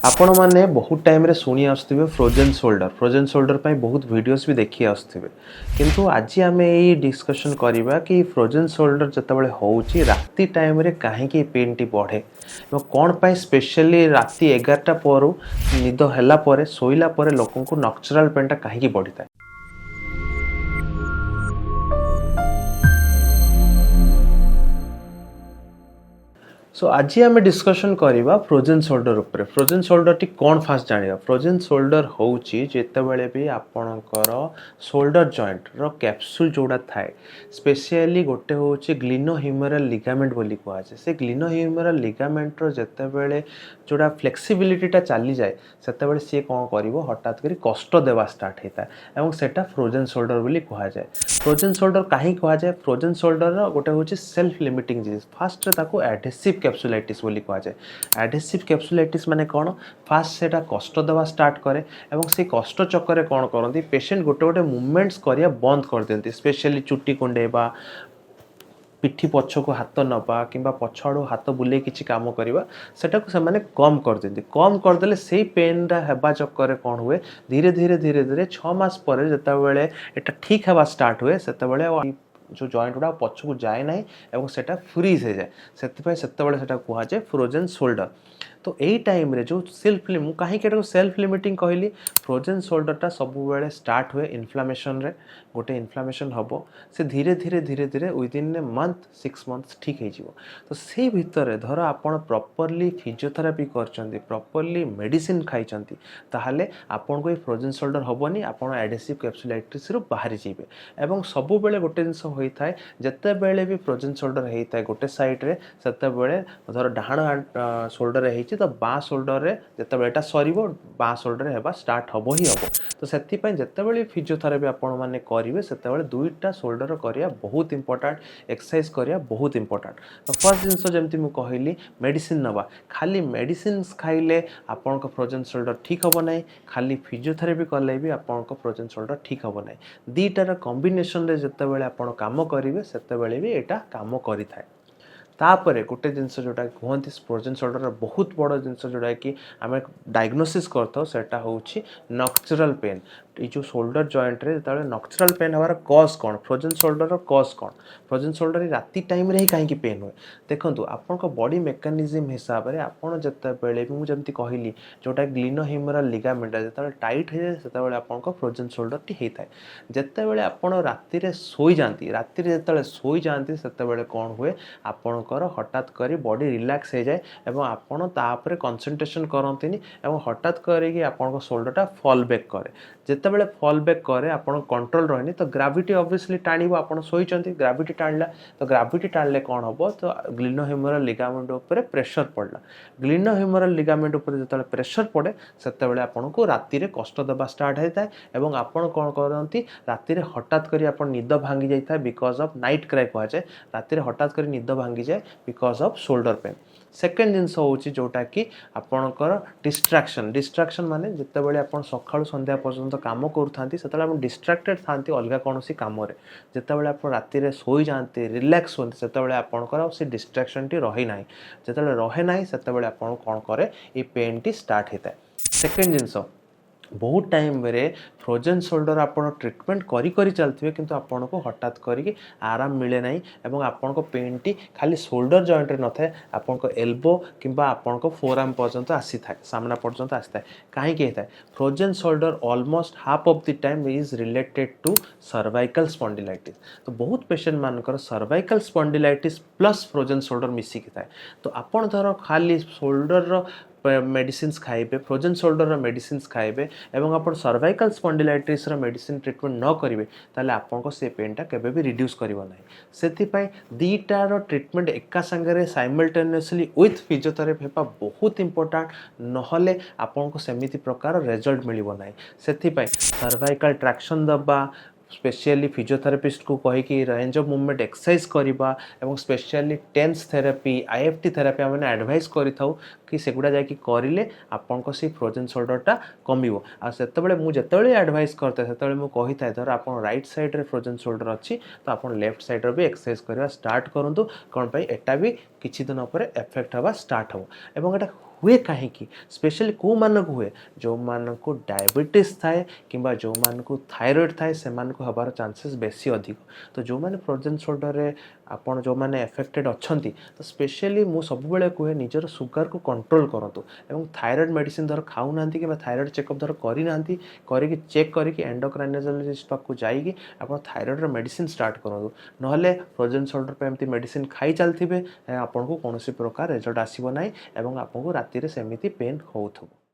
आपण मैंने बहुत टाइम रे शुणी आसुवे फ्रोजेन शोल्डर पर बहुत वीडियोस भी देखी आसुवे किंतु आज आम यही डिस्कशन करवा कि फ्रोजेन शोल्डर जितेबाला होची राति टाइम रे कहीं पेन टी बढ़े कौन पाई स्पेशली राति 11टा पर निद है शोला लोक नक्चुराल पेन टा कहीं बढ़ी था। सो आज आम डिस्कशन करवा फ्रोजेन शोल्डर उपर। फ्रोजेन शोल्डर टी कौन फास्ट जाना। फ्रोजेन शोल्डर हूँ जितेबाला भी आपणकर शोल्डर जॉइंट रो कैप्सूल जोड़ा थाए स्पेशली गोटे हूँ ग्लिनोह्यूमेरल लिगामेंट बोली कहुए। से ग्लिनोह्यूमेरल लिगामेंट रो जितेबाला जोड़ा फ्लेक्सिबिलिटीटा चली जाए से सी कौन कर हठात कर कष्ट देवा स्टार्ट होता है और सेटा फ्रोजेन शोल्डर बोली कहुए। फ्रोजेन शोल्डर कहीं कहुए फ्रोजेन शोल्डर गोटे हूँ सेल्फ लिमिटिंग डिजीज। फास्ट ताको एडहेसिव कैप्सुलाइटिस बोली कहुए। एडहेसिव कैप्सुलाइटिस माने कौन फास्ट सेटा कष्ट देवा स्टार्ट करे और से कष्ट चक्कर कौन करती पेशेंट गोटे गोटे मुवमेंट्स करिया बंद कर दियंती स्पेशली चुट्टी कुंडेबा पिठी पछ को हाथ नवा कि पछ आड़ हाथ बुले किसी कम करवा सेटा को से कम कर दियंती। कम करदेले से पेनटा हेबा चक्कर कौन हुए धीरे धीरे धीरे धीरे 6 मास पर जितेबाला एटा ठीक हेबा स्टार्ट हुए से जो जॉइंट गुड़ा पछ को जाए ना और सेटा फ्रीज हो जाए से कहुए फ्रोजेन शोल्डर। तो यही टाइम रे जो कहीं सेल्फ लिमिटिंग कहली फ्रोजेन शोल्डरटा सब बेले स्टार्ट हुए इन्फ्लामेशन रे गोटे इन्फ्लामेशन हम से धीरे धीरे धीरे धीरे विदिन ए मंथ 6 मंथ्स ठीक हो। तो से भितर धर आपड़ प्रॉपर्ली फिजियोथेरापी कर प्रॉपर्ली मेडिसिन खाई ताहले आपन को फ्रोजेन शोल्डर हेनी आपड़ एडहेसिव कैप्सुलाइटिस रु बाहरी जाइए। और सब बेले गोटे जिनस होता है जिते बेले भी फ्रोजेन शोल्डर होता है गोटे साइड्रे से धर डाण शोल्डर हो तो बाँ शोल्डर रे जितेबाला सर बाँ शोल्डर हेबा स्टार्ट हम ही हम। तो से जितेबाला फिजियोथेरापी आपण मैंने करेंगे से दुईटा शोल्डर करिया बहुत इंपोर्टेंट एक्सरसाइज करिया बहुत इंपोर्टेंट। तो फर्स्ट जिनस जमी मुझे कहली मेडिसिन नवा खाली मेडिसिन खाइले आपण फ्रोजेन शोल्डर ठीक हम ना खाली फिजियोथेरापी कले भी आपण फ्रोजेन शोल्डर ठीक हम ना दीटार कॉम्बिनेशन रे जितेबाला आपण काम करेंगे से भी यहाँ काम करें। तापर गोटे जिनस जोटा कहते फ्रोजेन शोल्डर बहुत बड़ जिनस जोटा कि आम डायग्नोसिस करता हूँ नक्चुराल पेन। ये जो शोल्डर जॉइंट रे जो नक्चुराल पेन हमार कज कौन फ्रोजेन शोल्डर कज कौन फ्रोजेन शोल्डर राति टाइम रे ही कहीं पेन हुए देखो आपण बॉडी मेकानिज्म हिसाब से आपड़ जितेबाला भी मुझे कहली जोटा ग्लिनोह्यूमेरल लिगामेंट जो टाइट हो जाए से आपको फ्रोजेन शोल्डर टी होता है। जितेबाला आपड़ राति शोई जाती राति जो शोई जाती से कौन हुए आपणकर हठात कर बॉडी रिलैक्स हो जाए और आपड़ तापर कंसंट्रेशन करती और हठात करके आपन शोल्डरटा फॉल बैक करे। जितेबाला फॉल बैक करे आपन कंट्रोल रहनी तो ग्राविटी ऑब्वियसली टाणी आपन शोईचंती ग्राविटी टाणला तो ग्राविटी टाणले कौन हम तो ग्लिनोह्यूमेरल लिगामेंट उपर प्रेशर पड़ला। ग्लिनोह्यूमेरल लिगामेंट उपर जो प्रेशर पड़े से आपन को राति रे कष्ट देवा स्टार्ट होता है और आपन कौन करती राति रे हठात करी आपन निद भांगी जाता है बिकॉज ऑफ नाइट क्राई कहुए। राति रे हठात करी निद भांगी जाए because of shoulder pain. Second जिनस हूँ जोटा कि आपणकर डिस्ट्राक्शन माने जितेबाला आप सकाळु संध्या पर्यंत काम करूँ से डिस्ट्राक्टेड था अलग कौन कम जितेबाला आप राति शोई जाते रिलैक्स होती से आपणकर से डिस्ट्राक्शन टी रही ना जो रहे ना से कौन करे ये पेन टी स्टार्ट होता है। सेकेंड जिनस बहुत टाइम रे फ्रोजेन शोल्डर आप ट्रिटमेंट करी चलते किंतु आपन को हठात करके आराम मिले ना और आपन को पेन टी खाली शोल्डर जॉइंट रे न थाए आपन को एल्बो किंबा आपन को फोर आर्म पर्यंत आसी थाए सामना पर्यंत आसी थाए कहीं होता है frozen shoulder almost half of the time is related to cervical spondylitis. तो बहुत पेशेंट मानकर cervical spondylitis plus frozen shoulder मिसिकी थाए। तो आपन धर खाली शोल्डर मेडिसिन खाइबे फ्रोजेन शोल्डर मेडिसिन खाइबे और आप सर्वाइकल स्पॉन्डिलाइटिस मेडिसिन ट्रीटमेंट न करेंगे ताले आपको से पेनटा केबे भी रिड्यूस करिवो नाही। सेथिपाई दीटार ट्रीटमेंट एका संगे साइमल्टेनियसली विथ फिजियोथेरापी हेबा बहुत इंपोर्टेंट नहले आपको सेमिति प्रकार रिजल्ट मिलिवो नाही। सेथिपाई सर्वाइकल ट्रैक्शन दबा स्पेशली फिजियोथेरापिस्ट को कहीकि रेंज ऑफ मूवमेंट एक्सरसाइज करवा और specially TENS therapy IFT therapy आम एडवाइस करें कि सेगुड़ा जाकि करें आपंक से फ्रोजेन शोल्डरटा कमिबो आ सेतेबेले मु जेतेबेले एडवाइस करते सेतेबेले मु कही थाए धर आपन राइट साइड रे फ्रोजेन शोल्डर अच्छी तो आपन लेफ्ट साइड रे भी एक्सरसाइज करवा स्टार्ट करंतु कोन पई एटा भी किछि दिन पर इफेक्ट हवा स्टार्ट हो एवं एटा हुए कहीं स्पेशली को मानक हुए जो मानक डायबिटीज थाए किंबा जो मानक थायराइड थाए से मानक हबार चांसेस बेसी अधिक तो जो माने फ्रोजेन शोल्डर रे आपण जो माने अफेक्टेड अच्छंती तो स्पेशली मु सब बेले कहे निजर सुगर को कंट्रोल करंतु एवं थायराइड मेडिसिन धर खाऊ नांती कि थायराइड चेकअप धर करि नांती करिक चेक करिक एंडोक्राइनोलॉजिस्ट पाखु जाईकी आपण थायराइड रो मेडिसिन स्टार्ट करंतु नहले फ्रोजेन शोल्डर पे एमती मेडिसिन खाई चलथिबे आपन को कोनोसी प्रकार रिजल्ट आसीबो नाही एवं आपन को राति रे सेमिति पेन होउथबो।